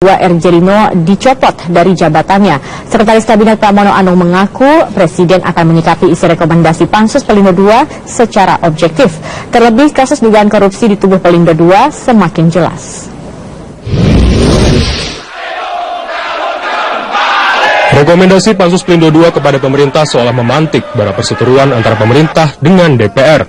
RJ Lino dicopot dari jabatannya. Sekretaris Kabinet Pramono Anung mengaku Presiden akan menyikapi isi rekomendasi Pansus Pelindo II secara objektif. Terlebih kasus dugaan korupsi di tubuh Pelindo II semakin jelas. Rekomendasi Pansus Pelindo II kepada pemerintah seolah memantik bara perseteruan antara pemerintah dengan DPR.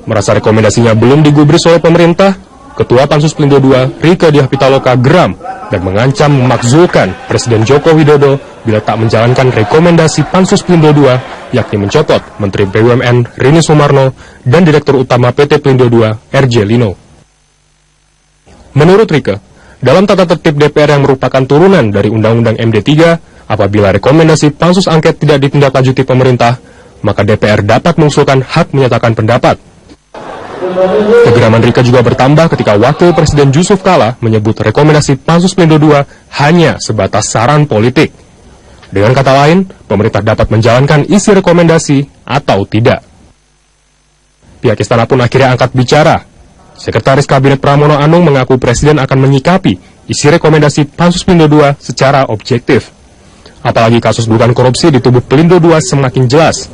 Merasa rekomendasinya belum digubris oleh pemerintah, Ketua Pansus Pelindo II, Rieke Diah Pitaloka, geram dan mengancam memakzulkan Presiden Joko Widodo bila tak menjalankan rekomendasi Pansus Pelindo II, yakni mencopot Menteri BUMN Rini Sumarno dan Direktur Utama PT Pelindo II, RJ Lino. Menurut Rieke, dalam tata tertib DPR yang merupakan turunan dari Undang-Undang MD3, apabila rekomendasi pansus angket tidak ditindaklanjuti pemerintah, maka DPR dapat mengusulkan hak menyatakan pendapat. Kegeraman Rieke juga bertambah ketika Wakil Presiden Yusuf Kala menyebut rekomendasi Pansus Pelindo II hanya sebatas saran politik. Dengan kata lain, pemerintah dapat menjalankan isi rekomendasi atau tidak. Pihak istana pun akhirnya angkat bicara. Sekretaris Kabinet Pramono Anung mengaku Presiden akan menyikapi isi rekomendasi Pansus Pelindo II secara objektif. Apalagi kasus dugaan korupsi di tubuh Pelindo II semakin jelas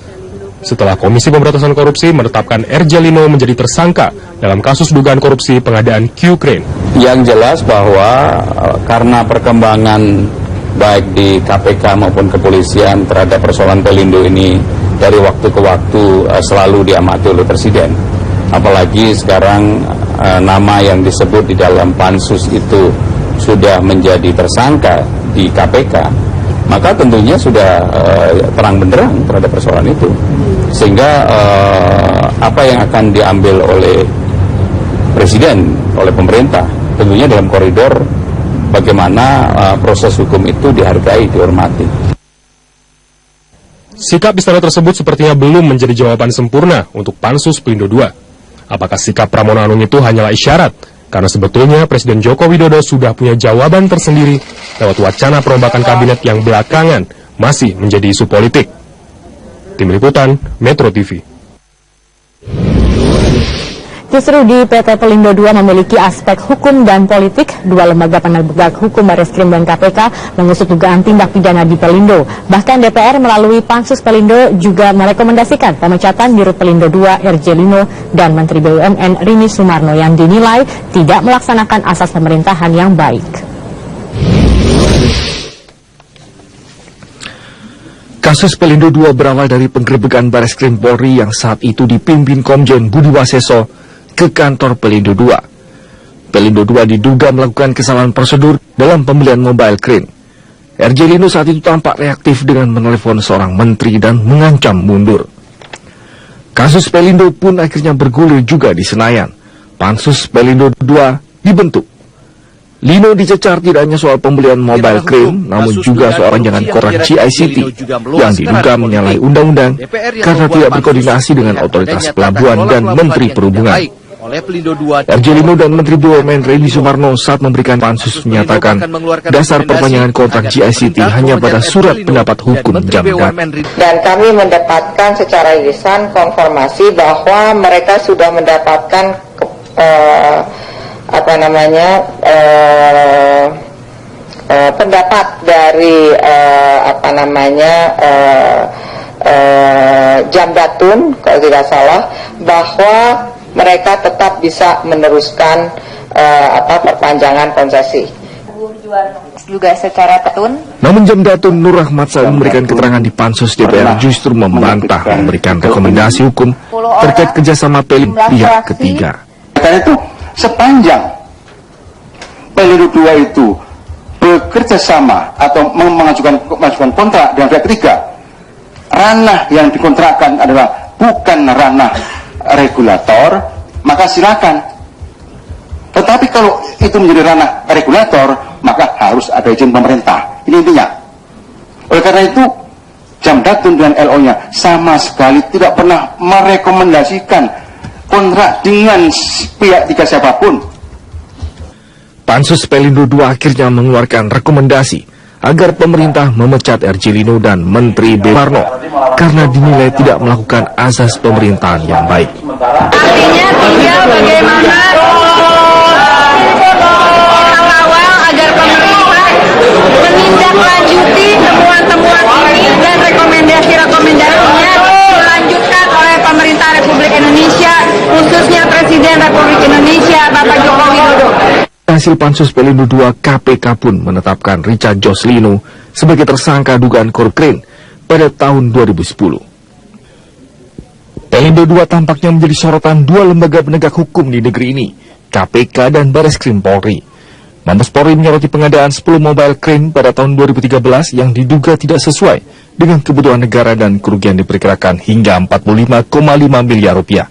setelah Komisi Pemberantasan Korupsi menetapkan RJ Lino menjadi tersangka dalam kasus dugaan korupsi pengadaan Q-Crane. Yang jelas bahwa karena perkembangan baik di KPK maupun kepolisian terhadap persoalan Pelindo ini dari waktu ke waktu selalu diamati oleh Presiden. Apalagi sekarang nama yang disebut di dalam pansus itu sudah menjadi tersangka di KPK, maka tentunya sudah terang benderang terhadap persoalan itu. Sehingga apa yang akan diambil oleh Presiden, oleh pemerintah, tentunya dalam koridor bagaimana proses hukum itu dihargai, dihormati. Sikap istana tersebut sepertinya belum menjadi jawaban sempurna untuk Pansus Pelindo II. Apakah sikap Pramono Anung itu hanyalah isyarat? Karena sebetulnya Presiden Joko Widodo sudah punya jawaban tersendiri lewat wacana perombakan kabinet yang belakangan masih menjadi isu politik. Tim Liputan, Metro TV. Justru di PT Pelindo II memiliki aspek hukum dan politik. Dua lembaga penegak hukum Bareskrim dan KPK mengusut dugaan tindak pidana di Pelindo. Bahkan DPR melalui Pansus Pelindo juga merekomendasikan pemecatan Dirut Pelindo II RJ Lino dan Menteri BUMN Rini Sumarno yang dinilai tidak melaksanakan asas pemerintahan yang baik. Kasus Pelindo II berawal dari penggerebekan Bareskrim Polri yang saat itu dipimpin Komjen Budi Waseso ke kantor Pelindo II. Pelindo II diduga melakukan kesalahan prosedur dalam pembelian mobile crane. RJ Lino saat itu tampak reaktif dengan menelepon seorang menteri dan mengancam mundur. Kasus Pelindo pun akhirnya bergulir juga di Senayan. Pansus Pelindo II dibentuk. Lino dicecar tidak hanya soal pembelian mobile crane, namun juga soal rancangan koran GICT yang diduga menyalahi undang-undang karena tidak berkoordinasi dengan otoritas pelabuhan dan Menteri Perhubungan. RJ Lino dan Menteri BUMN Rini Sumarno saat memberikan pansus menyatakan dasar perpanjangan kontrak GICT hanya pada surat pendapat hukum Jamdat. Dan kami mendapatkan secara lisan konfirmasi bahwa mereka sudah mendapatkan pendapat dari Jamdatun kalau tidak salah, bahwa mereka tetap bisa meneruskan perpanjangan konsesi juga secara petun. Namun Jamdatun Nur Rahmat saat memberikan keterangan di Pansus DPR justru membantah memberikan rekomendasi hukum terkait kerjasama pihak ketiga. Karena itu sepanjang Pelindo II itu bekerja sama atau mengajukan kontrak dengan pihak ketiga, ranah yang dikontrakkan adalah bukan ranah regulator, maka silakan. Tetapi kalau itu menjadi ranah regulator, maka harus ada izin pemerintah. Ini intinya. Oleh karena itu, Jamdatun dan LO-nya sama sekali tidak pernah merekomendasikan kontrak dengan pihak ketiga siapapun. Pansus Pelindo II akhirnya mengeluarkan rekomendasi agar pemerintah memecat RJ Lino dan Menteri BUMN karena dinilai tidak melakukan asas pemerintahan yang baik. Artinya tinggal bagaimana mengawal agar pemerintah hasil Pansus Pelindo II, KPK pun menetapkan Richard Joslino sebagai tersangka dugaan korup Krin pada tahun 2010. Pelindo II tampaknya menjadi sorotan dua lembaga penegak hukum di negeri ini, KPK dan Bareskrim Polri. Mabes Polri menyoroti pengadaan 10 mobile crane pada tahun 2013 yang diduga tidak sesuai dengan kebutuhan negara dan kerugian diperkirakan hingga 45,5 miliar rupiah.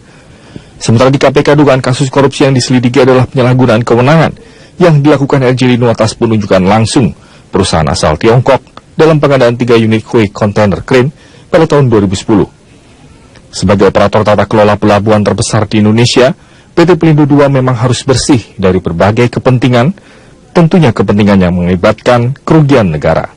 Sementara di KPK dugaan kasus korupsi yang diselidiki adalah penyalahgunaan kewenangan yang dilakukan RJ Lino atas penunjukan langsung perusahaan asal Tiongkok dalam pengadaan 3 unit kue kontainer crane pada tahun 2010. Sebagai operator tata kelola pelabuhan terbesar di Indonesia, PT Pelindo II memang harus bersih dari berbagai kepentingan, tentunya kepentingan yang mengakibatkan kerugian negara.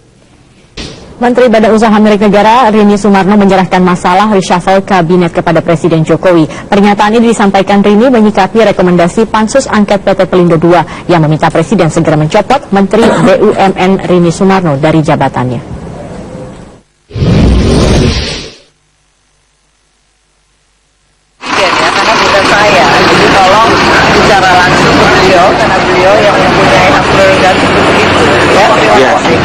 Menteri Badan Usaha Milik Negara Rini Sumarno menyerahkan masalah reshuffle kabinet kepada Presiden Jokowi. Pernyataan ini disampaikan Rini menyikapi rekomendasi Pansus Angket PT Pelindo II yang meminta Presiden segera mencopot Menteri BUMN Rini Sumarno dari jabatannya. Karena bukan saya, jadi tolong bicara langsung ke beliau karena beliau yang mempunyai hak prerogatif itu. Ya, terima kasih.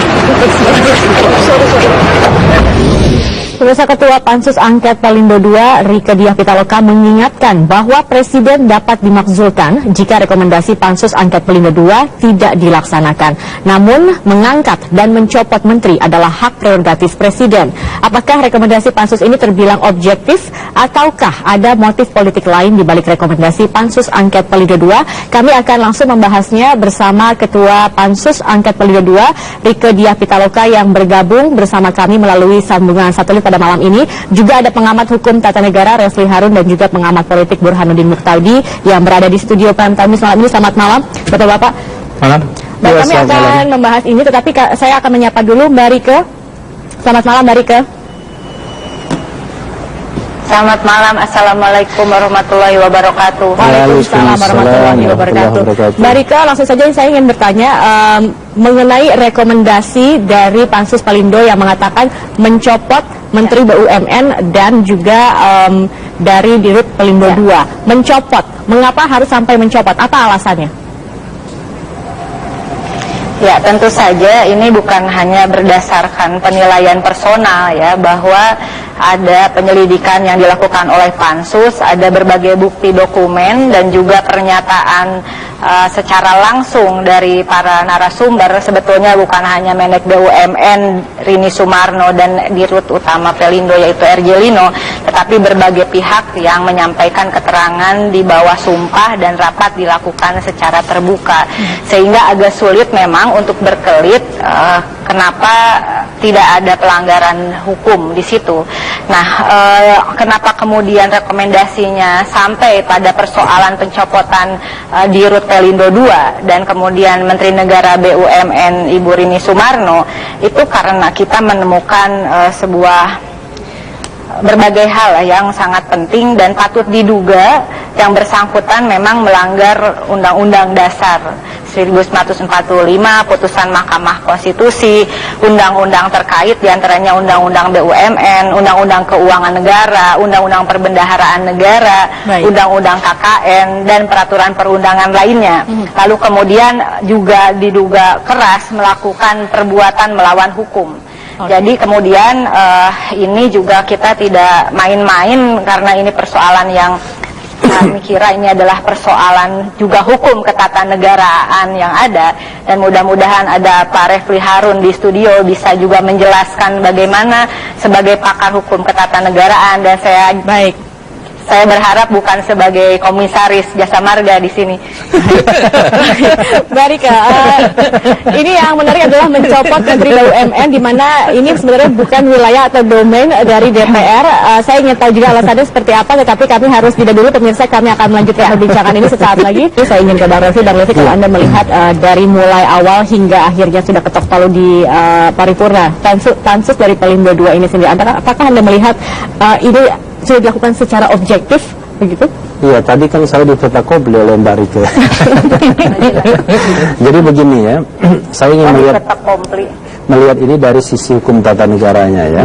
Pemirsa, Ketua Pansus Angket Pelindo II, Rieke Diah Pitaloka mengingatkan bahwa Presiden dapat dimakzulkan jika rekomendasi Pansus Angket Pelindo II tidak dilaksanakan. Namun, mengangkat dan mencopot menteri adalah hak prerogatif Presiden. Apakah rekomendasi Pansus ini terbilang objektif ataukah ada motif politik lain di balik rekomendasi Pansus Angket Pelindo II? Kami akan langsung membahasnya bersama Ketua Pansus Angket Pelindo II, Rieke Diah Pitaloka yang bergabung bersama kami melalui sambungan satelit pada malam ini. Juga ada pengamat hukum tata negara Refli Harun dan juga pengamat politik Burhanuddin Muqtadi yang berada di studio Prime Time malam ini. Selamat malam, Bapak-bapak. Malam. Baik, kami akan membahas ini, tetapi saya akan menyapa dulu Mbak Rieke. Selamat malam, Mbak Rieke. Selamat malam, Assalamualaikum warahmatullahi wabarakatuh. Waalaikumsalam warahmatullahi wabarakatuh. Mbak Rieke, langsung saja saya ingin bertanya mengenai rekomendasi dari Pansus Pelindo yang mengatakan mencopot Menteri BUMN dan juga dari Dirut Pelindo II. Mencopot, mengapa harus sampai mencopot? Apa alasannya? Ya, tentu saja ini bukan hanya berdasarkan penilaian personal ya, bahwa ada penyelidikan yang dilakukan oleh Pansus, ada berbagai bukti dokumen dan juga pernyataan secara langsung dari para narasumber. Sebetulnya bukan hanya Menek BUMN Rini Sumarno dan Dirut Utama Pelindo yaitu RJ Lino, tetapi berbagai pihak yang menyampaikan keterangan di bawah sumpah dan rapat dilakukan secara terbuka, sehingga agak sulit memang untuk berkelit kenapa tidak ada pelanggaran hukum di situ. Nah, kenapa kemudian rekomendasinya sampai pada persoalan pencopotan Dirut Pelindo II dan kemudian Menteri Negara BUMN Ibu Rini Sumarno, itu karena kita menemukan sebuah berbagai hal yang sangat penting dan patut diduga yang bersangkutan memang melanggar Undang-Undang Dasar 1945, putusan Mahkamah Konstitusi, undang-undang terkait diantaranya Undang-Undang BUMN, Undang-Undang Keuangan Negara, Undang-Undang Perbendaharaan Negara, Undang-Undang KKN, dan peraturan perundangan lainnya. Lalu kemudian juga diduga keras melakukan perbuatan melawan hukum. Jadi kemudian ini juga kita tidak main-main karena ini persoalan yang kami kira ini adalah persoalan juga hukum ketatanegaraan yang ada, dan mudah-mudahan ada Pak Refli Harun di studio bisa juga menjelaskan bagaimana sebagai pakar hukum ketatanegaraan, dan saya berharap bukan sebagai komisaris jasa marga di sini. Mbak Rieke, ini yang menarik adalah mencopot Menteri BUMN, di mana ini sebenarnya bukan wilayah atau domain dari DPR. Saya ingin tahu juga alasannya seperti apa, tetapi kami harus jeda dulu. Pemirsa, kami akan melanjutkan perbincangan ini sesaat lagi. Saya ingin ke Bang Refli. Bang Refli, kalau Anda melihat dari mulai awal hingga akhirnya sudah ketok palu di paripurna, Pansus dari Pelindo II ini sendiri, apakah Anda melihat ini sudah dilakukan secara objektif begitu? Iya, tadi kan saya diprotokopi oleh Mbak Rieke. Jadi begini ya, saya ingin melihat ini dari sisi hukum tata negaranya ya.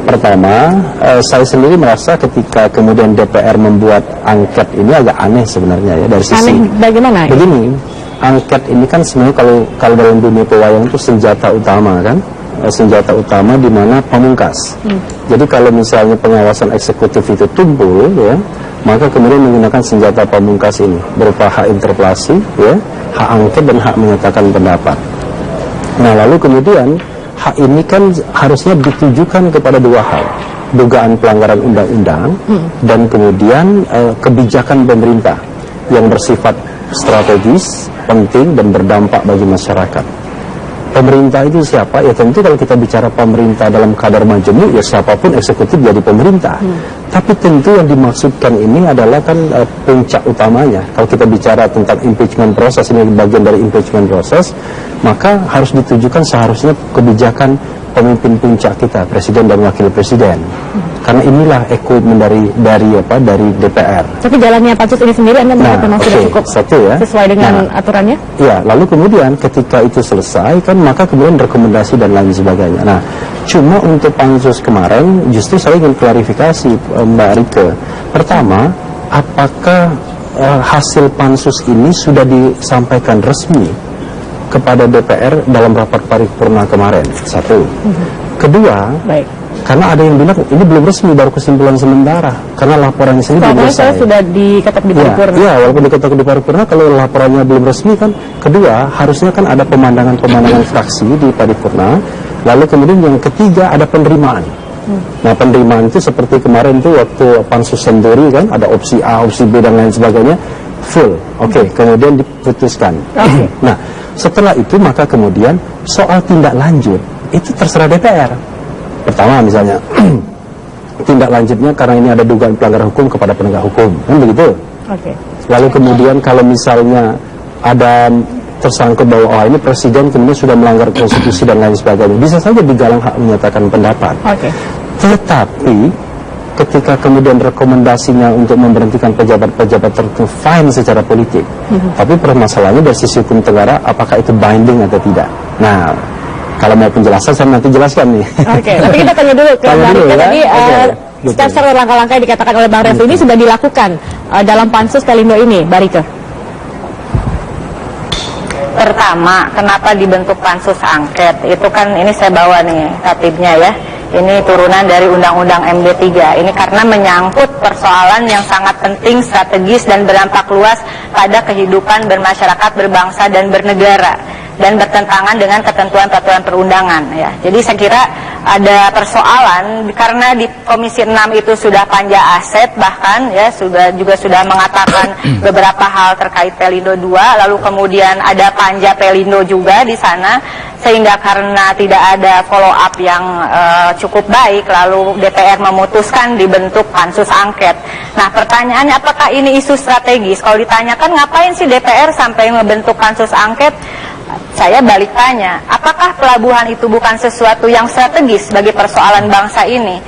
Pertama, saya sendiri merasa ketika kemudian DPR membuat angket ini agak aneh sebenarnya ya dari sisi. Aneh bagaimana? Begini, angket ini kan sebenarnya kalau dalam dunia pewayangan itu senjata utama kan, senjata utama di mana pamungkas. Jadi kalau misalnya pengawasan eksekutif itu tumpul ya, maka kemudian menggunakan senjata pamungkas ini berupa hak interpelasi ya, hak angket dan hak menyatakan pendapat. Nah lalu kemudian hak ini kan harusnya ditujukan kepada dua hal, dugaan pelanggaran undang-undang dan kemudian kebijakan pemerintah yang bersifat strategis, penting dan berdampak bagi masyarakat. Pemerintah itu siapa? Ya tentu kalau kita bicara pemerintah dalam kadar majemuk, ya siapapun eksekutif jadi pemerintah. Tapi tentu yang dimaksudkan ini adalah kan puncak utamanya. Kalau kita bicara tentang impeachment proses, ini bagian dari impeachment proses, maka harus ditujukan seharusnya kebijakan pemimpin puncak kita, presiden dan wakil presiden. Karena inilah ekomen dari DPR. Tapi jalannya pansus ini sendiri Anda menurut memang sudah cukup sesuai dengan aturannya? Ya, lalu kemudian ketika itu selesai kan maka kemudian rekomendasi dan lain sebagainya. Nah, cuma untuk pansus kemarin justru saya ingin klarifikasi Mbak Rike. Pertama, apakah hasil pansus ini sudah disampaikan resmi kepada DPR dalam rapat paripurna kemarin? Satu. Kedua, karena ada yang bilang ini belum resmi, baru kesimpulan sementara karena laporannya sendiri belum selesai. Sudah diketok di paripurna. Ya, walaupun diketok di paripurna, kalau laporannya belum resmi kan. Kedua, harusnya kan ada pemandangan fraksi di paripurna. Lalu kemudian yang ketiga ada penerimaan. Nah, penerimaan itu seperti kemarin tuh waktu pansus Senturi kan, ada opsi A, opsi B dan lain sebagainya, full. Oke, kemudian diputuskan. Nah, setelah itu maka kemudian soal tindak lanjut itu terserah DPR. Pertama misalnya tindak lanjutnya karena ini ada dugaan pelanggaran hukum kepada penegak hukum, kan begitu. Lalu kemudian kalau misalnya ada tersangkut bahwa ini presiden kemudian sudah melanggar konstitusi dan lain sebagainya, bisa saja digalang hak menyatakan pendapat. Tetapi ketika kemudian rekomendasinya untuk memberhentikan pejabat-pejabat tertentu fine secara politik, tapi permasalahannya dari sisi hukum negara apakah itu binding atau tidak. Nah, kalau mau penjelasan saya nanti jelaskan nih. Tapi kita tanya dulu ke Bang Rike tadi. Secara langkah-langkah yang dikatakan oleh Bang Refli ini sudah dilakukan dalam pansus Pelindo ini, Bang Rike. Pertama, kenapa dibentuk pansus angket? Itu kan ini saya bawa nih tatibnya ya. Ini turunan dari Undang-Undang MD 3. Ini karena menyangkut persoalan yang sangat penting, strategis dan berdampak luas pada kehidupan bermasyarakat, berbangsa dan bernegara, dan bertentangan dengan ketentuan peraturan perundangan ya. Jadi saya kira ada persoalan karena di Komisi 6 itu sudah panja aset, bahkan ya sudah mengatakan beberapa hal terkait Pelindo 2, lalu kemudian ada panja Pelindo juga di sana, sehingga karena tidak ada follow up yang cukup baik, lalu DPR memutuskan dibentuk pansus angket. Nah, pertanyaannya apakah ini isu strategis? Kalau ditanyakan ngapain sih DPR sampai membentuk pansus angket? Saya balik tanya, apakah pelabuhan itu bukan sesuatu yang strategis bagi persoalan bangsa ini?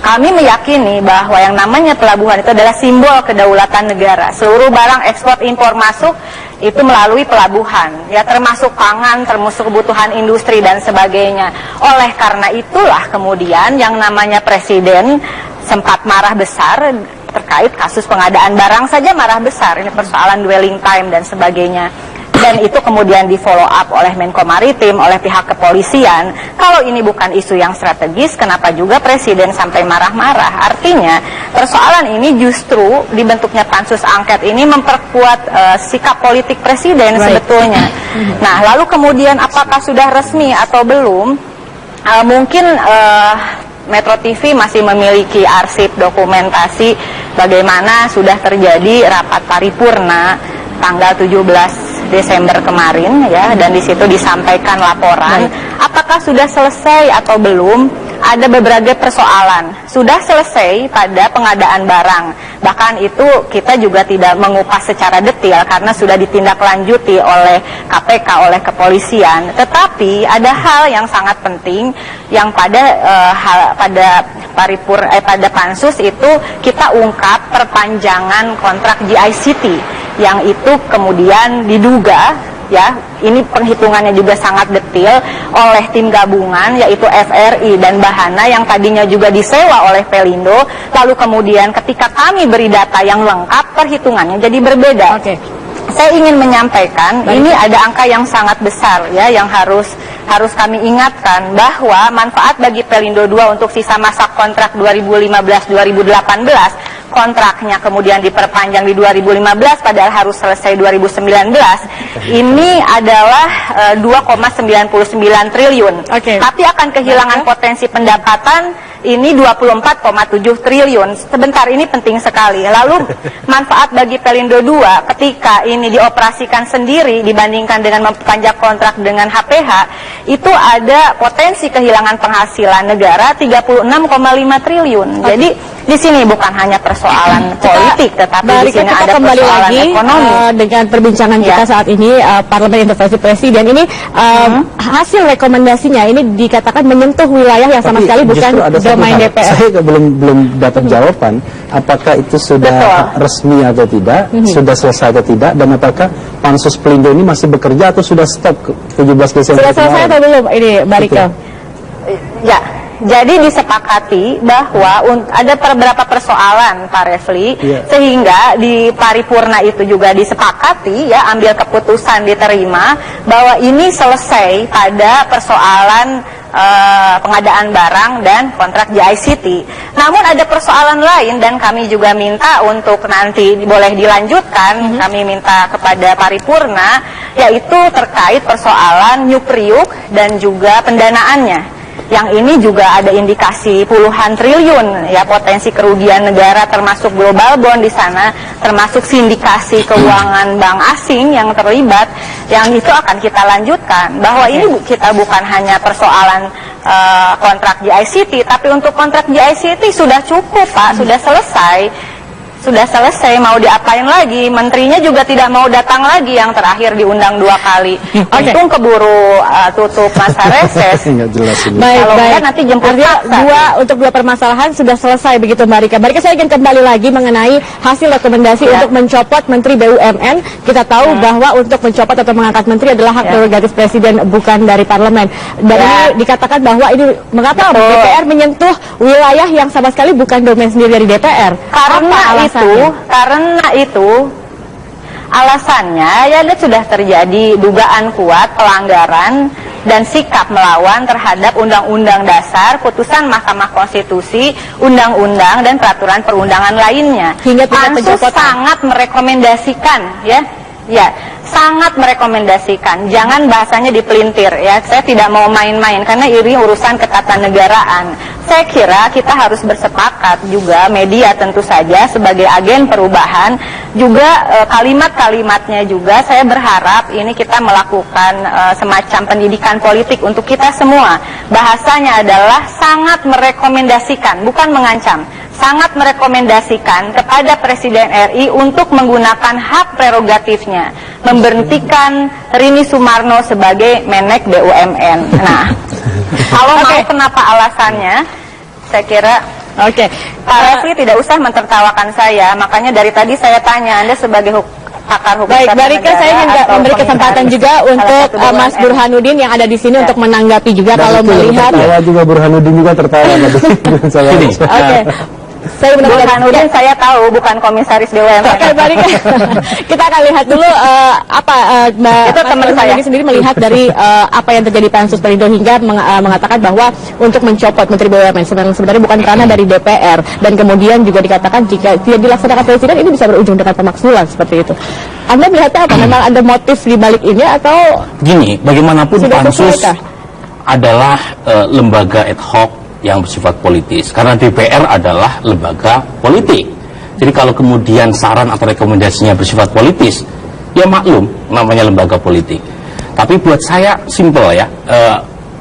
Kami meyakini bahwa yang namanya pelabuhan itu adalah simbol kedaulatan negara. Seluruh barang ekspor impor masuk itu melalui pelabuhan, ya termasuk pangan, termasuk kebutuhan industri dan sebagainya. Oleh karena itulah kemudian yang namanya presiden sempat marah besar terkait kasus pengadaan barang saja marah besar. Ini persoalan dwelling time dan sebagainya. Dan itu kemudian di follow up oleh Menko Maritim, oleh pihak kepolisian. Kalau ini bukan isu yang strategis, kenapa juga presiden sampai marah-marah? Artinya persoalan ini justru dibentuknya pansus angket ini memperkuat sikap politik presiden sebetulnya. Nah, lalu kemudian apakah sudah resmi atau belum? Mungkin Metro TV masih memiliki arsip dokumentasi bagaimana sudah terjadi rapat paripurna tanggal 17 Desember kemarin ya, dan di situ disampaikan laporan. Apakah sudah selesai atau belum? Ada beberapa persoalan. Sudah selesai pada pengadaan barang. Bahkan itu kita juga tidak mengupas secara detail karena sudah ditindaklanjuti oleh KPK, oleh kepolisian. Tetapi ada hal yang sangat penting yang pada pansus itu kita ungkap perpanjangan kontrak GICT yang itu kemudian diduga ya, ini penghitungannya juga sangat detail oleh tim gabungan yaitu FRI dan Bahana yang tadinya juga disewa oleh Pelindo, lalu kemudian ketika kami beri data yang lengkap perhitungannya jadi berbeda. saya ingin menyampaikan ini ada angka yang sangat besar ya yang harus kami ingatkan, bahwa manfaat bagi Pelindo II untuk sisa masa kontrak 2015-2018, kontraknya kemudian diperpanjang di 2015 padahal harus selesai 2019, ini adalah 2,99 triliun. Tapi akan kehilangan potensi pendapatan ini 24,7 triliun. Sebentar, ini penting sekali. Lalu manfaat bagi Pelindo II ketika ini dioperasikan sendiri dibandingkan dengan memperpanjang kontrak dengan HPH, itu ada potensi kehilangan penghasilan negara 36,5 triliun. Jadi di sini bukan hanya persoalan politik, tetapi di sini ada persoalan ekonomi. Dengan perbincangan kita saat ini, Parlemen Intervensi Presiden ini hasil rekomendasinya ini dikatakan menyentuh wilayah yang sama sekali bukan domain DPR. Saya belum dapat jawaban apakah itu sudah resmi atau tidak, sudah selesai atau tidak, dan apakah Pansus Pelindo ini masih bekerja atau sudah stop 17 Desember. Sudah selesai atau belum ini, Mbak Rike? Ya. Jadi disepakati bahwa ada beberapa persoalan, Pak Refli, sehingga di paripurna itu juga disepakati ya, ambil keputusan diterima bahwa ini selesai pada persoalan pengadaan barang dan kontrak JICT. Namun ada persoalan lain dan kami juga minta untuk nanti boleh dilanjutkan, kami minta kepada paripurna, yaitu terkait persoalan New Priuk dan juga pendanaannya. Yang ini juga ada indikasi puluhan triliun ya potensi kerugian negara, termasuk global bond di sana, termasuk sindikasi keuangan bank asing yang terlibat. Yang itu akan kita lanjutkan, bahwa ini kita bukan hanya persoalan kontrak JICT, tapi untuk kontrak JICT sudah cukup, Pak, sudah selesai, mau diapain lagi? Menterinya juga tidak mau datang lagi, yang terakhir diundang 2 kali. Untung keburu tutup masa reses. Baik. Nanti jemput paksa. Dua permasalahan sudah selesai begitu, Mbak Rike. Mbak Rike, saya ingin kembali lagi mengenai hasil rekomendasi untuk mencopot Menteri BUMN. Kita tahu bahwa untuk mencopot atau mengangkat Menteri adalah hak prerogatif Presiden, bukan dari Parlemen. Dan ini dikatakan bahwa ini mengapa DPR menyentuh wilayah yang sama sekali bukan domain sendiri dari DPR. Karena itu alasannya ya sudah terjadi dugaan kuat pelanggaran dan sikap melawan terhadap Undang-Undang Dasar, putusan Mahkamah Konstitusi, undang-undang dan peraturan perundangan lainnya. Pansus sangat merekomendasikan sangat merekomendasikan, jangan bahasanya dipelintir ya. Saya tidak mau main-main karena ini urusan ketatanegaraan. Saya kira kita harus bersepakat juga, media tentu saja sebagai agen perubahan, juga kalimat-kalimatnya juga saya berharap ini kita melakukan semacam pendidikan politik untuk kita semua. Bahasanya adalah sangat merekomendasikan, bukan mengancam. Sangat merekomendasikan kepada Presiden RI untuk menggunakan hak prerogatifnya, memberhentikan Rini Sumarno sebagai Menek BUMN. Nah, kalau mau kenapa alasannya, saya kira Pak Refli tidak usah mentertawakan saya. Makanya dari tadi saya tanya, Anda sebagai pakar hukum Baik, Mbak Rike, saya ingin memberi kesempatan juga untuk Mas Burhanuddin yang ada di sini untuk menanggapi juga kalau melihat. Saya juga Burhanuddin juga tertawa tadi. Saya Burhanuddin saya tahu bukan komisaris BUMN. Mbak Rike, kita akan lihat dulu Mbak teman saya sendiri melihat dari apa yang terjadi Pansus Pelindo hingga mengatakan bahwa untuk mencopot Menteri BUMN sebenarnya bukan karena dari DPR, dan kemudian juga dikatakan jika tidak dilaksanakan Presiden ini bisa berujung dengan pemakzulan seperti itu. Anda melihatnya apa? Memang ada motif di balik ini atau gini, bagaimanapun Pansus adalah lembaga ad hoc yang bersifat politis, karena DPR adalah lembaga politik. Jadi kalau kemudian saran atau rekomendasinya bersifat politis, ya maklum namanya lembaga politik. Tapi buat saya simpel ya,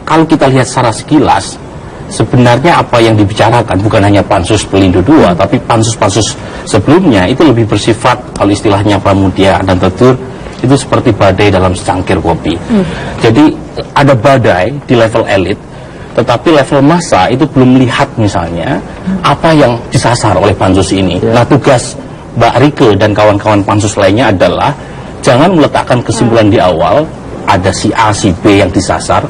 kalau kita lihat secara sekilas, sebenarnya apa yang dibicarakan bukan hanya Pansus Pelindo II, tapi pansus-pansus sebelumnya itu lebih bersifat, kalau istilahnya Pramudia dan Tetur, itu seperti badai dalam secangkir kopi. Jadi ada badai di level elit, tetapi level massa itu belum melihat misalnya apa yang disasar oleh pansus ini. Nah, tugas Mbak Rike dan kawan-kawan pansus lainnya adalah jangan meletakkan kesimpulan di awal ada si A, si B yang disasar,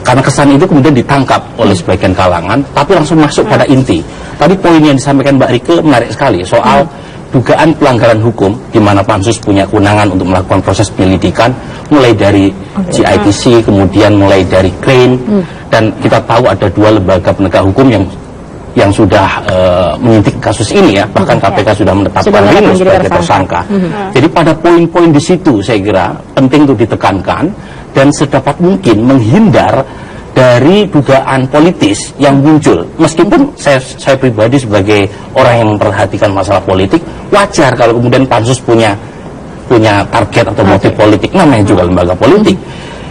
karena kesan itu kemudian ditangkap oleh sebagian kalangan, tapi langsung masuk pada inti. Tadi poin yang disampaikan Mbak Rike menarik sekali soal 2 dugaan pelanggaran hukum di mana pansus punya kewenangan untuk melakukan proses penyelidikan mulai dari GITC, kemudian mulai dari Crane, dan kita tahu ada 2 lembaga penegak hukum yang sudah menyidik kasus ini ya, bahkan KPK sudah menetapkan Rinus sebagai tersangka. Jadi pada poin-poin di situ saya kira penting untuk ditekankan dan sedapat mungkin menghindar dari dugaan politis yang muncul. Meskipun saya pribadi sebagai orang yang memperhatikan masalah politik, wajar kalau kemudian pansus punya target atau motif politik, namanya juga lembaga politik.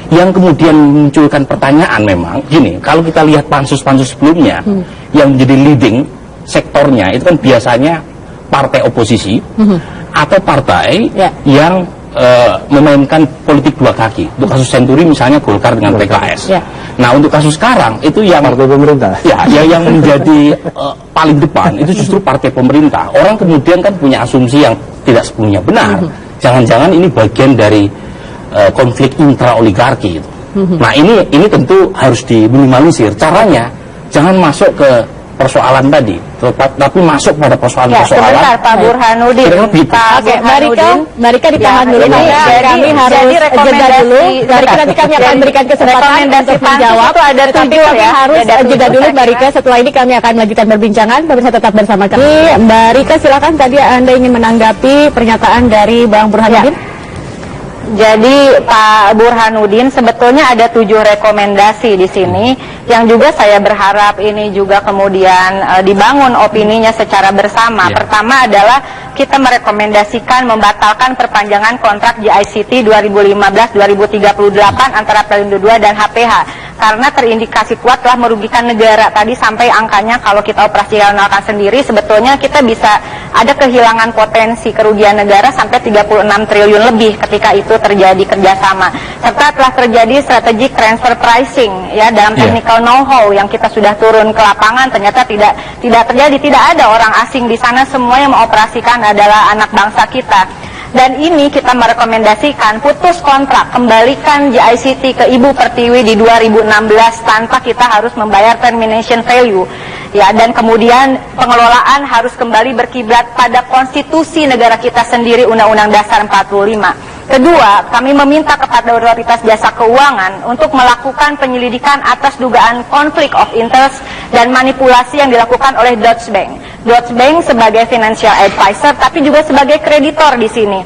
Yang kemudian memunculkan pertanyaan memang gini, kalau kita lihat pansus-pansus sebelumnya yang menjadi leading sektornya itu kan biasanya partai oposisi atau partai yang memainkan politik 2 kaki. Untuk kasus Senturi misalnya Golkar dengan PKS. Nah, untuk kasus sekarang itu yang partai pemerintah. Ya, yang menjadi paling depan itu justru partai pemerintah. Orang kemudian kan punya asumsi yang tidak sepenuhnya benar. Jangan-jangan ini bagian dari konflik intra-oligarki itu. Nah, ini tentu harus diminimalisir. Caranya jangan masuk ke persoalan tadi, tapi masuk pada persoalan-persoalan. Sebentar Pak Burhanuddin. Oke, Marika ditahan dulu. Kami harus jeda dulu. Marika nanti kami akan berikan kesempatan untuk menjawab. Tapi kami harus jeda dulu, Marika. Setelah ini kami akan melanjutkan perbincangan. Pemirsa tetap bersama kami. Marika, silakan. Tadi Anda ingin menanggapi pernyataan dari Bang Burhanuddin. Jadi Pak Burhanuddin sebetulnya ada 7 rekomendasi di sini yang juga saya berharap ini juga kemudian dibangun opininya secara bersama. Pertama adalah kita merekomendasikan membatalkan perpanjangan kontrak GICT 2015-2038 antara Pelindo II dan HPH karena terindikasi kuat telah merugikan negara. Tadi sampai angkanya kalau kita operasionalkan sendiri sebetulnya kita bisa ada kehilangan potensi kerugian negara sampai 36 triliun lebih ketika itu terjadi kerjasama, serta telah terjadi strategic transfer pricing ya dalam technical know-how yang kita sudah turun ke lapangan ternyata tidak terjadi, tidak ada orang asing di sana, semua yang mengoperasikan adalah anak bangsa kita. Dan ini kita merekomendasikan putus kontrak, kembalikan GICT ke Ibu Pertiwi di 2016 tanpa kita harus membayar termination value. Ya, dan kemudian pengelolaan harus kembali berkiblat pada konstitusi negara kita sendiri, Undang-Undang Dasar 45. Kedua, kami meminta kepada Otoritas Jasa Keuangan untuk melakukan penyelidikan atas dugaan konflik of interest dan manipulasi yang dilakukan oleh Deutsche Bank. Deutsche Bank sebagai financial advisor tapi juga sebagai kreditor di sini.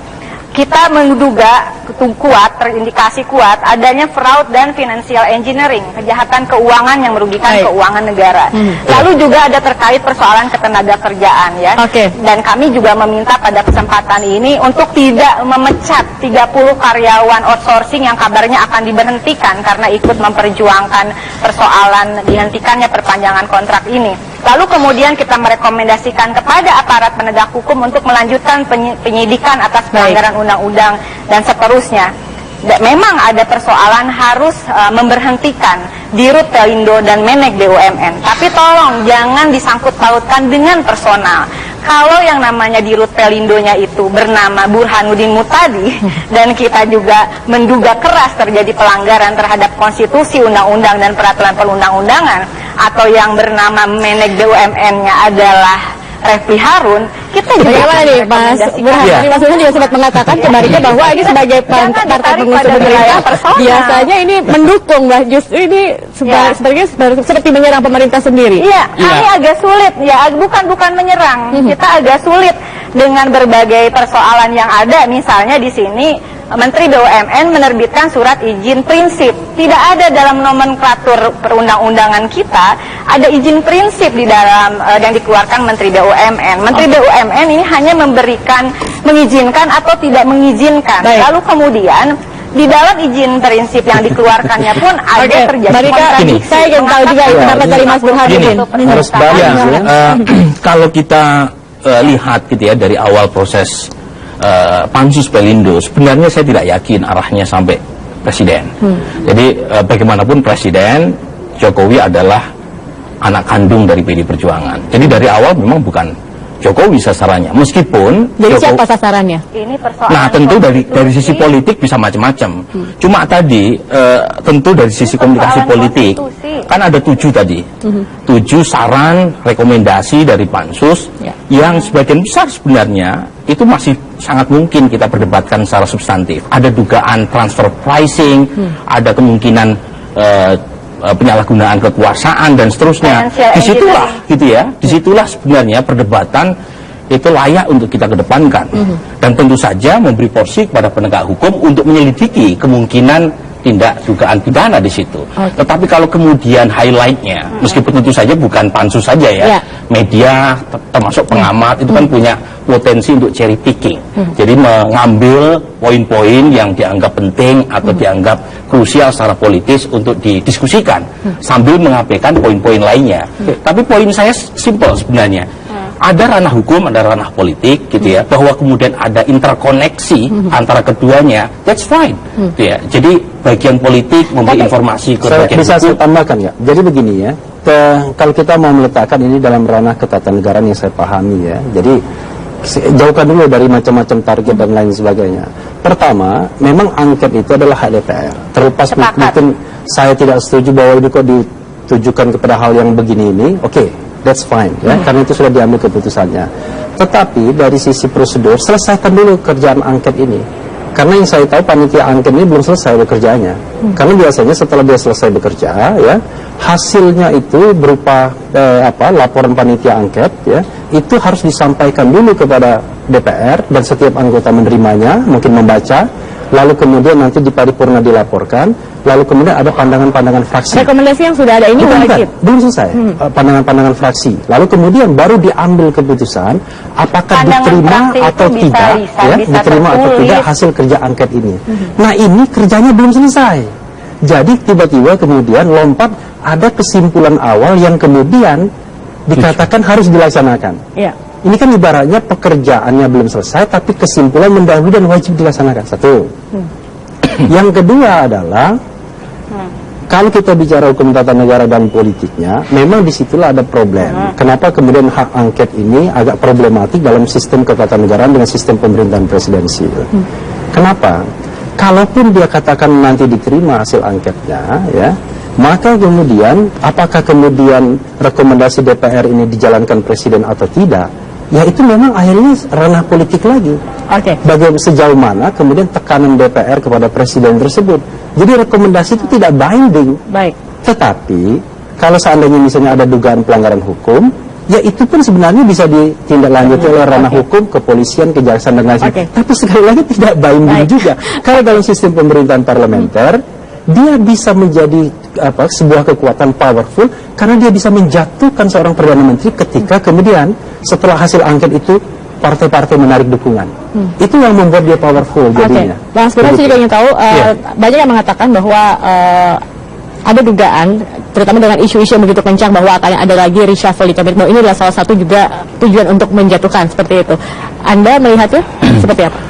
Kita menduga kuat, terindikasi kuat adanya fraud dan financial engineering, kejahatan keuangan yang merugikan keuangan negara. Lalu juga ada terkait persoalan ketenaga kerjaan ya. Dan kami juga meminta pada kesempatan ini untuk tidak memecat 30 karyawan outsourcing yang kabarnya akan diberhentikan karena ikut memperjuangkan persoalan dihentikannya perpanjangan kontrak ini. Lalu kemudian kita merekomendasikan kepada aparat penegak hukum untuk melanjutkan penyidikan atas pelanggaran undang-undang dan seterusnya. Memang ada persoalan harus memberhentikan Dirut Pelindo dan Menek BUMN. Tapi tolong jangan disangkut pautkan dengan personal. Kalau yang namanya Dirut Pelindonya itu bernama Burhanuddin Mutadi dan kita juga menduga keras terjadi pelanggaran terhadap konstitusi, undang-undang dan peraturan perundang-undangan, atau yang bernama Menek BUMN-nya adalah Refli Harun, kita juga bagaimana nih Mas Burhanuddin? Mas Burhanuddin juga sempat mengatakan kemarinnya bahwa ini sebagai partai pengusung pemerintah biasanya ini mendukung, Mbak. Justru ini sebenarnya seperti menyerang pemerintah sendiri. Iya, kami agak sulit ya, bukan menyerang. Kita agak sulit dengan berbagai persoalan yang ada. Misalnya di sini Menteri BUMN menerbitkan surat izin prinsip. Tidak ada dalam nomenklatur perundang-undangan kita ada izin prinsip di dalam yang dikeluarkan Menteri BUMN. Menteri BUMN ini hanya mengizinkan atau tidak mengizinkan. Lalu kemudian di dalam izin prinsip yang dikeluarkannya pun ada terjadi kontradiksi. Saya ingin tahu juga pendapat dari Mas Burhanuddin. Harus kalau kita lihat gitu ya dari awal proses pansus Pelindo, sebenarnya saya tidak yakin arahnya sampai presiden. Jadi bagaimanapun presiden Jokowi adalah anak kandung dari PD Perjuangan. Jadi dari awal memang bukan Jokowi sasarannya. Meskipun jadi siapa sasarannya? Ini persoalan nah tentu dari sisi politik bisa macam-macam. Cuma tadi tentu dari sisi komunikasi politik kan ada 7 tadi, 7 saran rekomendasi dari pansus yang sebagian besar sebenarnya itu masih sangat mungkin kita perdebatkan secara substantif. Ada dugaan transfer pricing, ada kemungkinan penyalahgunaan kekuasaan dan seterusnya. Disitulah gitu ya, disitulah sebenarnya perdebatan itu layak untuk kita kedepankan. Dan tentu saja memberi porsi kepada penegak hukum untuk menyelidiki kemungkinan tindak dugaan pidana di situ. Tetapi kalau kemudian highlightnya, meskipun tentu saja bukan pansus saja ya, media termasuk pengamat itu kan punya potensi untuk cherry picking. Jadi mengambil poin-poin yang dianggap penting atau dianggap krusial secara politis untuk didiskusikan sambil mengabaikan poin-poin lainnya. Tapi poin saya simpel sebenarnya. Ada ranah hukum, ada ranah politik gitu ya, bahwa kemudian ada interkoneksi antara keduanya, that's fine. Gitu ya. Jadi bagian politik memberi informasi ke bagian bisa hukum. saya tambahkan ya. Jadi begini ya, kalau kita mau meletakkan ini dalam ranah ketatanegaraan yang saya pahami ya. Jadi jauhkan dulu dari macam-macam target dan lain sebagainya. Pertama, memang angket itu adalah hak DPR. Terlepas mungkin saya tidak setuju bahwa itu kok ditujukan kepada hal yang begini ini, oke, that's fine ya, karena itu sudah diambil keputusannya. Tetapi dari sisi prosedur, selesaikan dulu kerjaan angket ini. Karena yang saya tahu panitia angket ini belum selesai bekerjanya. Karena biasanya setelah dia selesai bekerja ya, hasilnya itu berupa laporan panitia angket ya, itu harus disampaikan dulu kepada DPR dan setiap anggota menerimanya, mungkin membaca, lalu kemudian nanti di paripurna dilaporkan, lalu kemudian ada pandangan-pandangan fraksi. Rekomendasi yang sudah ada ini wajib? Belum selesai. Pandangan-pandangan fraksi. Lalu kemudian baru diambil keputusan apakah Pandangan diterima fraksi atau itu tidak, bisa diterima atau tertulis. tidak hasil kerja angket ini. Nah ini kerjanya belum selesai. Jadi tiba-tiba kemudian lompat ada kesimpulan awal yang kemudian dikatakan harus dilaksanakan. Iya. Ini kan ibaratnya pekerjaannya belum selesai, tapi kesimpulan mendahului dan wajib dilaksanakan. Satu. Yang kedua adalah kalau kita bicara hukum tata negara dan politiknya, memang disitulah ada problem. Kenapa kemudian hak angket ini agak problematik dalam sistem ketatanegaraan dengan sistem pemerintahan presidensi? Kenapa? Kalaupun dia katakan nanti diterima hasil angketnya, ya, maka kemudian apakah kemudian rekomendasi DPR ini dijalankan presiden atau tidak? Ya itu memang akhirnya ranah politik lagi. Bagaimana sejauh mana kemudian tekanan DPR kepada presiden tersebut. Jadi rekomendasi itu tidak binding. Baik. Tetapi kalau seandainya misalnya ada dugaan pelanggaran hukum, ya itu pun sebenarnya bisa ditindaklanjuti oleh ranah hukum, kepolisian, kejaksaan dan lain sebagainya. Tapi sekali lagi tidak binding juga. Karena dalam sistem pemerintahan parlementer, dia bisa menjadi sebuah kekuatan powerful karena dia bisa menjatuhkan seorang perdana menteri ketika kemudian setelah hasil angket itu partai-partai menarik dukungan. Itu yang membuat dia powerful jadinya. Bang Aspirasi saya juga ingin tahu, banyak yang mengatakan bahwa ada dugaan, terutama dengan isu-isu yang begitu kencang bahwa akan ada lagi reshuffle di kabinet. Ini adalah salah satu juga tujuan untuk menjatuhkan seperti itu. Anda melihatnya seperti apa?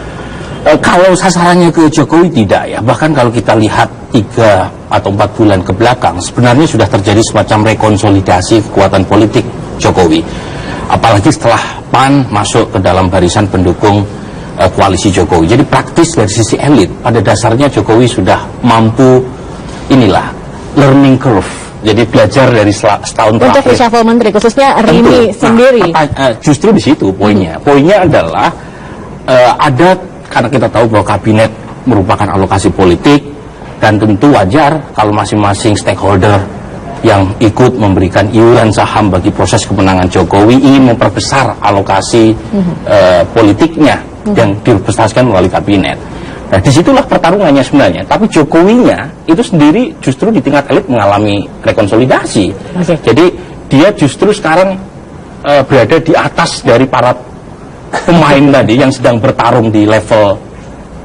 Kalau sasarannya ke Jokowi tidak ya, bahkan kalau kita lihat 3 atau 4 bulan ke belakang sebenarnya sudah terjadi semacam rekonsolidasi kekuatan politik Jokowi, apalagi setelah PAN masuk ke dalam barisan pendukung koalisi Jokowi. Jadi praktis dari sisi elit pada dasarnya Jokowi sudah mampu learning curve, jadi belajar dari setahun terakhir. Untuk reshuffle menteri khususnya Rini sendiri. Justru di situ poinnya adalah ada, karena kita tahu bahwa kabinet merupakan alokasi politik dan tentu wajar kalau masing-masing stakeholder yang ikut memberikan iuran saham bagi proses kemenangan Jokowi ingin memperbesar alokasi politiknya yang diinvestasikan melalui kabinet. Nah disitulah pertarungannya sebenarnya. Tapi Jokowinya itu sendiri justru di tingkat elit mengalami rekonsolidasi. Jadi dia justru sekarang berada di atas dari para pemain tadi yang sedang bertarung di level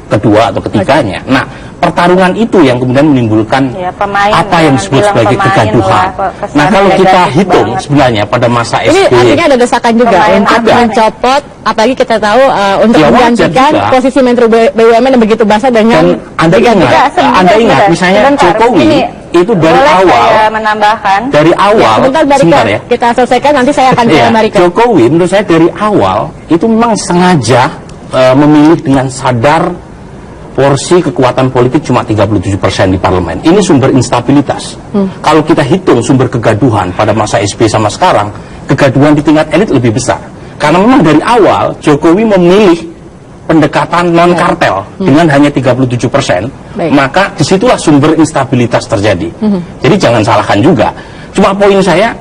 kedua atau ketiganya. Nah, pertarungan itu yang kemudian menimbulkan apa yang disebut sebagai kegaduhan. Nah, kalau kita hitung sebenarnya pada masa ini SBY, artinya ada desakan juga untuk mencopot, apalagi kita tahu untuk menggantikan posisi Menteri BUMN yang begitu basah dengan Anda ingat misalnya Jokowi itu dari Boleh awal. saya menambahkan? Dari awal, Sebentar, Mbak Rika. sebentar ya. Kita selesaikan, nanti saya akan ke Iya, Mbak Rika. Jokowi menurut saya dari awal itu memang sengaja memilih dengan sadar porsi kekuatan politik cuma 37% di parlemen. Ini sumber instabilitas. Kalau kita hitung sumber kegaduhan pada masa SBY sama sekarang, kegaduhan di tingkat elit lebih besar. Karena memang dari awal Jokowi memilih pendekatan non kartel dengan hanya 37%, maka disitulah sumber instabilitas terjadi. Jadi jangan salahkan juga. Cuma poin saya,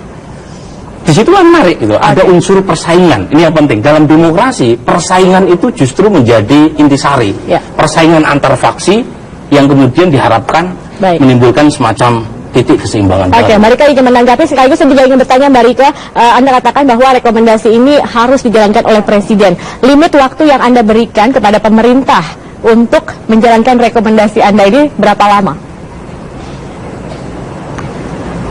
disitulah menarik gitu. Ada unsur persaingan. Ini yang penting dalam demokrasi. Persaingan itu justru menjadi intisari. Persaingan antar faksi yang kemudian diharapkan menimbulkan semacam titik keseimbangan. Oke, Mbak Rika ingin menanggapi, sekaligus saya juga ingin bertanya Mbak Rika, Anda katakan bahwa rekomendasi ini harus dijalankan oleh Presiden. Limit waktu yang Anda berikan kepada pemerintah untuk menjalankan rekomendasi Anda ini berapa lama?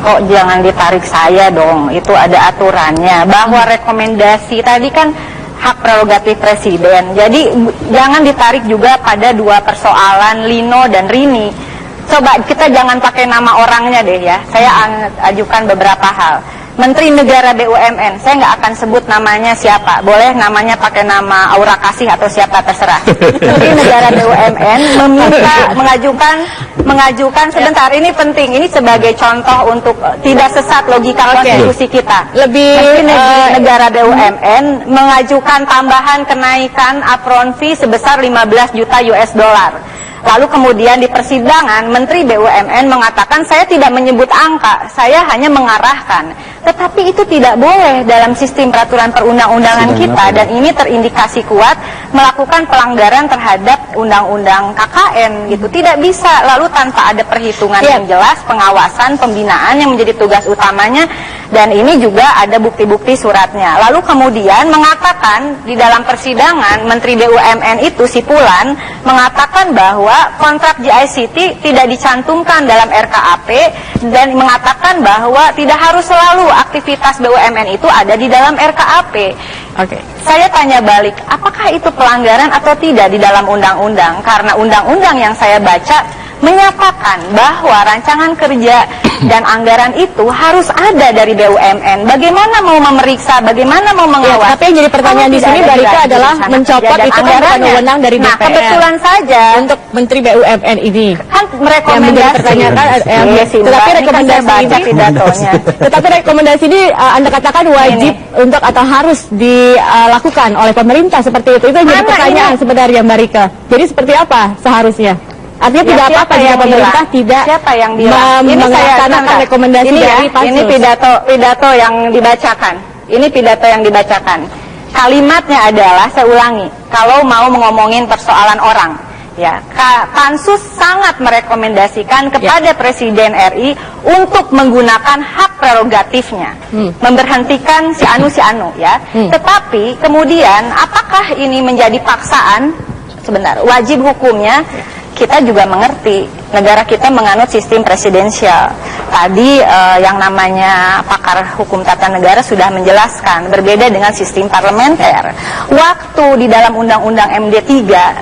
Kok jangan ditarik saya dong, itu ada aturannya. Bahwa rekomendasi tadi kan hak prerogatif Presiden. Jadi jangan ditarik juga pada dua persoalan Lino dan Rini. Coba kita jangan pakai nama orangnya deh ya. Saya ajukan beberapa hal. Menteri Negara BUMN, saya nggak akan sebut namanya siapa. Boleh namanya pakai nama Aura Kasih atau siapa terserah. Menteri Negara BUMN mengajukan sebentar, ini penting. Ini sebagai contoh untuk tidak sesat logika konstitusi kita. Menteri Negara BUMN mengajukan tambahan kenaikan upfront fee sebesar 15 juta US dollar. Lalu kemudian di persidangan Menteri BUMN mengatakan saya tidak menyebut angka, saya hanya mengarahkan. Tetapi itu tidak boleh dalam sistem peraturan perundang-undangan kita, dan ini terindikasi kuat melakukan pelanggaran terhadap undang-undang KKN gitu. Tidak bisa lalu tanpa ada perhitungan yang jelas, pengawasan, pembinaan yang menjadi tugas utamanya, dan ini juga ada bukti-bukti suratnya. Lalu kemudian mengatakan di dalam persidangan Menteri BUMN itu Sipulan mengatakan bahwa kontrak GICT tidak dicantumkan dalam RKAP dan mengatakan bahwa tidak harus selalu aktivitas BUMN itu ada di dalam RKAP. Saya tanya balik, apakah itu pelanggaran atau tidak di dalam undang-undang? Karena undang-undang yang saya baca menyatakan bahwa rancangan kerja dan anggaran itu harus ada dari BUMN. Bagaimana mau memeriksa, bagaimana mau mengawasi? Tapi yang jadi pertanyaan di sini Mbak Rika adalah mencopot itu kan bukan wewenang dari DPR. Nah, kebetulan saja untuk Menteri BUMN ini kan merekomendasi. Tetapi rekomendasi ini pidatonya. Tetapi rekomendasi ini Anda katakan wajib untuk atau harus dilakukan oleh pemerintah seperti itu. Itu yang jadi pertanyaan sebenarnya Mbak Rika. Jadi seperti apa seharusnya? Artinya tidak apa-apa jika pemerintah tidak melaksanakan rekomendasi dari Pansus. Ini pidato yang dibacakan. Ini pidato yang dibacakan. Kalimatnya adalah, saya ulangi, kalau mau ngomongin persoalan orang, ya, Pansus sangat merekomendasikan kepada Presiden RI untuk menggunakan hak prerogatifnya, memberhentikan si anu, ya. Tetapi kemudian apakah ini menjadi paksaan? Sebentar, wajib hukumnya. Kita juga mengerti negara kita menganut sistem presidensial. Tadi yang namanya pakar hukum tata negara sudah menjelaskan berbeda dengan sistem parlementer. Waktu di dalam undang-undang MD3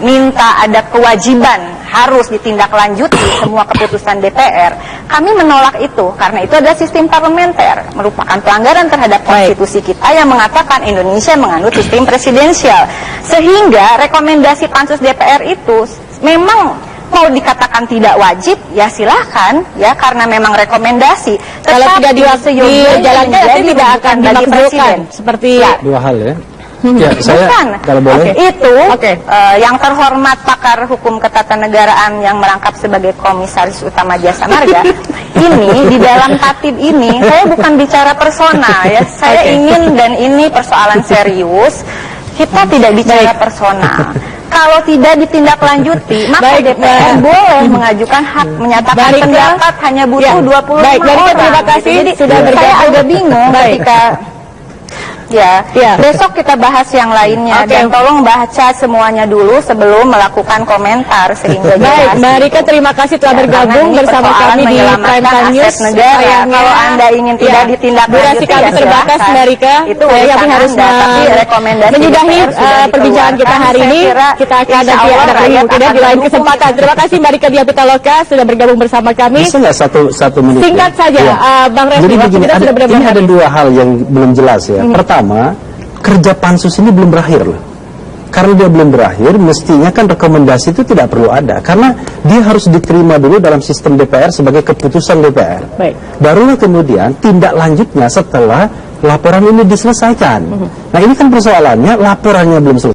minta ada kewajiban harus ditindaklanjuti semua keputusan DPR, kami menolak itu karena itu adalah sistem parlementer, merupakan pelanggaran terhadap konstitusi kita yang mengatakan Indonesia menganut sistem presidensial. Sehingga rekomendasi Pansus DPR itu memang mau dikatakan tidak wajib, ya silahkan, ya, karena memang rekomendasi. Kalau tidak dijalankan nanti tidak akan dimakzulkan seperti dua hal ya. Ya, saya kalau boleh. Itu yang terhormat pakar hukum ketatanegaraan yang merangkap sebagai komisaris utama Jasa Marga. Ini di dalam tatib ini saya bukan bicara personal ya. Saya ingin, dan ini persoalan serius. Kita tidak bicara personal. Kalau tidak ditindaklanjuti, maka DPR boleh mengajukan hak menyatakan pendapat hanya butuh 25 orang. Terima kasih. Jadi sudah bergabung. Saya agak bingung ketika Ya, Ya. besok kita bahas yang lainnya. Oke. Dan tolong baca semuanya dulu sebelum melakukan komentar sehingga Baik, jelas. Mbak Rika terima kasih telah bergabung Karena ini bersama persoalan kami di menyelamatkan Prime Time aset News. negara. Sayangnya, Kalau Anda ingin tidak ya, ditindaklanjuti, durasi kami ya terbatas, silahkan. Mbak Rika. Itu Kami urusan harus Anda, tapi rekomendasi menyudahi DPR sudah perbincangan kita dikeluarkan. hari Saya ini. kira Kita akan insya nanti Allah ada lagi rakyat mungkin akan di lain mendukung kesempatan. itu. Terima kasih Mbak Rika Diah Pitaloka sudah bergabung bersama kami. Bisa nggak satu menit? Singkat ya? saja, Iya. Bang Refli, Jadi waktu begini, kita sudah benar-benar ini ada habis. dua hal yang belum jelas ya. Pertama, kerja pansus ini belum berakhir loh. Karena dia belum berakhir, mestinya kan rekomendasi itu tidak perlu ada. Karena dia harus diterima dulu dalam sistem DPR sebagai keputusan DPR. Baik. Barulah kemudian tindak lanjutnya setelah laporan ini diselesaikan. Nah ini kan persoalannya, laporannya belum selesai.